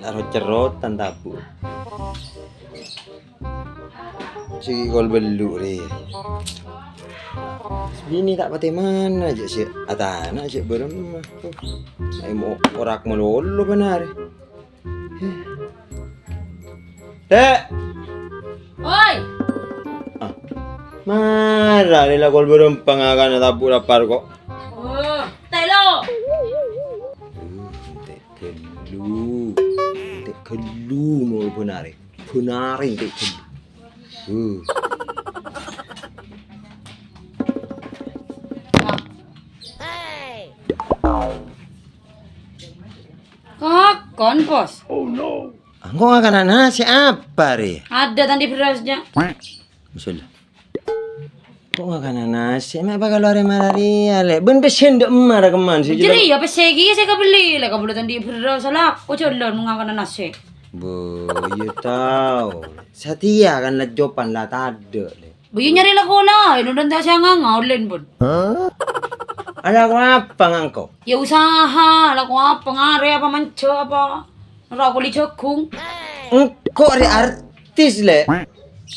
Naruh cerotan tabu. Si kol belu re. Bini tak pati mana aja sih. Atana aja berem. Saya mau orak melulu benar. Dek. Oi. Marah nila kol berem pangakan tabu lapar kok. Oh, telo. Tek kelu mau benar. Benarin tek kelu. Kakon, Bos. Engkau akan nasi apa re? Ada tadi berasnya. Masalah. Kok akan nasi? Mak bakal lari malaria le. Ben pesen dek marah keman sih. Jadi ya pesegi saya kebeli lah kabel tadi beras salah. Kok colon mengakan nasi. Bu, iya tahu. Setia kan lah jopan lah tade le. Buyu nyari lah kola, ini udah tak saya ngawlin pun. Ada apa ngangkau? Ya usaha, lah kau apa ngare apa manco apa. Rokok li cekung. Engkau re artis le.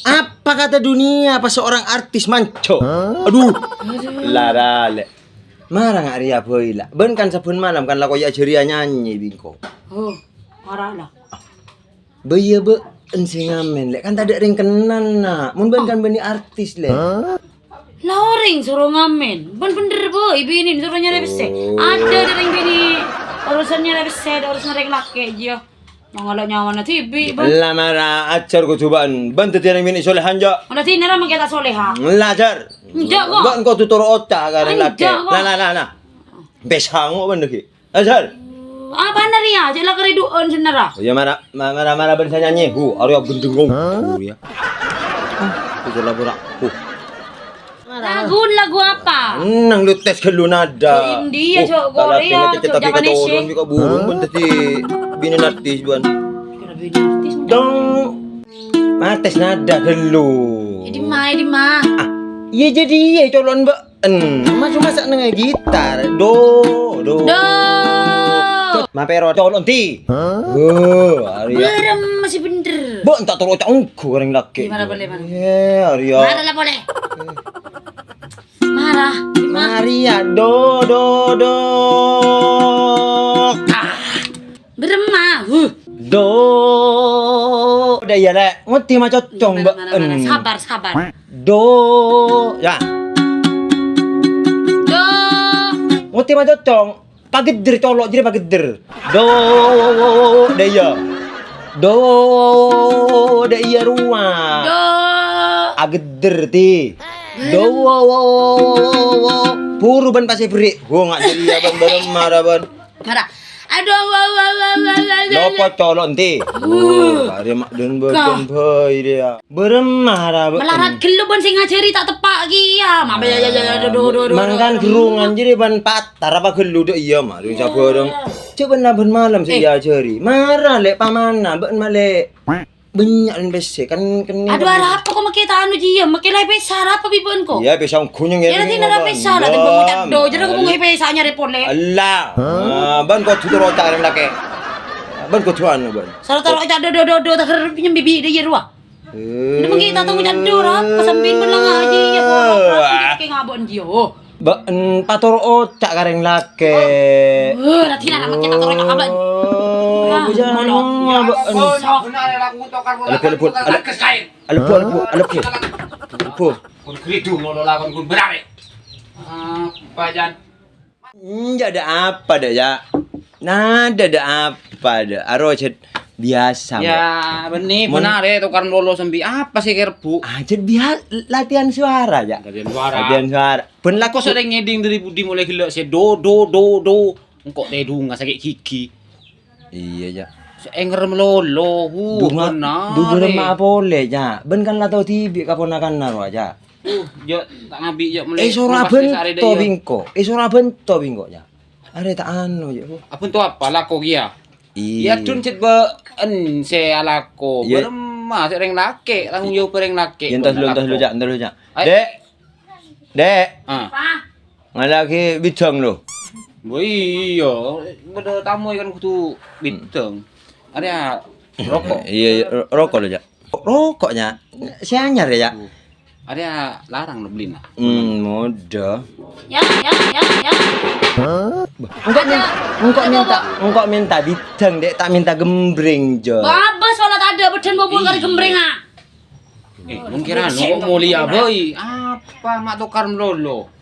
Apa kata dunia apa seorang artis manco? Aduh. Lara le. Marah ngak ria boy lah. Ben kan sabun malam kan lah koyak ceria nyanyi bingko. Oh, marah lah. Baya be ensing ngamen le kan tak ada ring kenan nak. Mun ben kan beni artis le. Lauring suruh ngamen. Bener boy, bini suruh nyari besi. Ada ring bini. Urusannya nyari besi, ada urusan ring laki aja. Nggak nyawa na TV. Lah marah ajar ko cobaan. Ben tetiang bini soleh hanja. Mana sih nara kita soleha. Lajar. Enggak kok. Ben kau tutur otak kan laki. Enggak kok. Nah. Besango ben ki. Ajar. Apa nari ya? Jadi lah keriduan senara. Oh ya marah ben saya nyanyi. Arya gendeng ya. Itu labora. Lagu apa? Nang lu tes kelu nada. India, Cok, Korea, Cok, Japanese. Kau burung pun tadi bini artis buan. Kena bini artis. Dong. Mates nada kelu. Di mah. Iya jadi iya colon mbak. Masuk masak neng gitar. Do. Mapero colon ti. Arya. Berem masih bener. Bo entak tolo cangku goreng laki. Gimana boleh, mana? Arya. Marah lah boleh. Marah. Maria do. Berem mah. Do. Udah ya le, ngerti mah cocong mbak. Sabar. Do. Ya. Do. Ngerti mah cocong. Pageder colok jadi pageder. Do. Daya. Do. Daya ruang. Do. Ageder ti. Do. Puru ban pasti beri. Gua nggak jadi ya ban bareng marah ban. Marah. Aduh. Lopo colok ti. Hari mak dan berken boy dia. Beremah Melarat gelu ban sing ngajari tak tepak ki ya. Mabe ya do. Mangkan gerungan jadi ban patar apa gelu dek iya mah dia sabareng. Coba naben malam sih ya jari. Marah lek pamana ben male. Banyak besi kan Aduh arah apa kok makita anu ji ya makin lai pesa apa bibon ko. Iya pesa kunyeng ya. Ya nanti nara pesa lah tempat mucat do. Jadi aku mau pesa nyari pole. Allah. Ban kau tutur otak yang laki. Ban kau tuan ban. Salah taruh otak do tak kerja pinjam bibi dia ruah. Ini makita tuh mucat do apa sambin belang aja ya. Kayak ngabon dia. Ban patur otak kareng laki. Nanti nara makita taruh otak kaban. Bujan ban. Alepu. Kun kridu lolo lakon kun berare. Apa jan? Enggak ada apa dah ya. Nada ada apa dah. Arocet biasa. Ya, benar ya tukar lolo sembi apa sih kerbu? Aja biasa latihan suara ya. Latihan suara. Ben lah Kok sering ngeding dari budi mulai gila se do. Engkok tedu nggak sakit gigi. Iya ya. Enger melolo, benar. Dulu mah boleh ya. Ben kan lah tahu TV kaponakan naro aja. Ya tak ngabi ya mulai. Sora bento bingko. Sora bento bingko ya. Are tak anu ya. Apa tu apa lako dia? Iya. Ya tun cet be en se alako. Beremah sering laki, tanggung jawab pereng laki. Entar lu jak. Dek. Apa? Ngalaki bidang lo. Bo iya, beda tamu kan kudu bintang. Ada rokok. Iya, rokok lo, Jak. Rokoknya si anyar ya, Jak. Ada larang lo beli nah. Mudah. Ya. Engkau minta bidang, Dek, tak minta gembreng, Jo. Babas sholat ada beden bobol kali gembreng ah. Mungkiran lo mulia boy. Apa mak tukar melolo.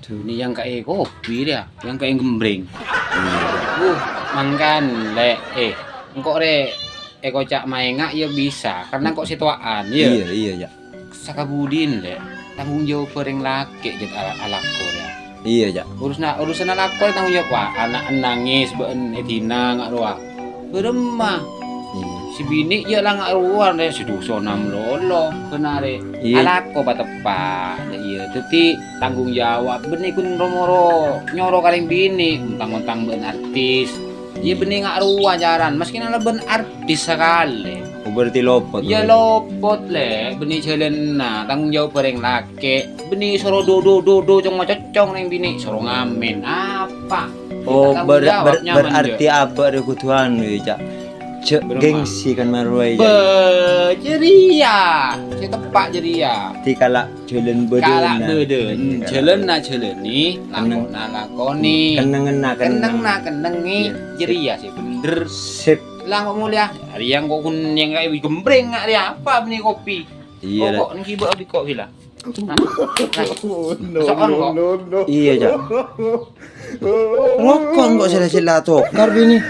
Ini yang kayak kopi dia, yang kayak gembreng. Mangkan le engkau kocak maenga ya bisa, karena kok situaan ya. Iya, Jak. Sakabudin le, tanggung jawab pereng laki jet alako ya. Iya, Jak. Urusan alako tanggung jawab wah, anak nangis beun etina ngak ruah. Beremah. Si bini ya lah ngak ruah deh si dosa nam lolo kenare. Iya. Alako batepak. Iya, teti tanggung jawab benih kun romoro nyoro kaling bini untang-untang beun artis. Iya benih ngak ruah jaran, meski nala ben artis sekali. Berarti lopot. Ya lopot le, benih jalan na tanggung jawab pereng laki. Benih soro do cong cocong neng bini soro ngamen apa? Oh, Tanggung jawab nyaman berarti apa ada kutuan ya, Jak? Gengsi kan marwai. Ceria, saya tepak ceria. Ti kalak jalan beden. Kalak beden, jalan ni, lakoni. Kenengi, ceria sih bener. Sip. Lah kok mulia, hari yang kok kun yang kayak gembreng nggak ada apa benih kopi. Iya. Kok nih kibo abi kok gila. No. Iya, Jak. Ngokon kok sila-sila tukar bini.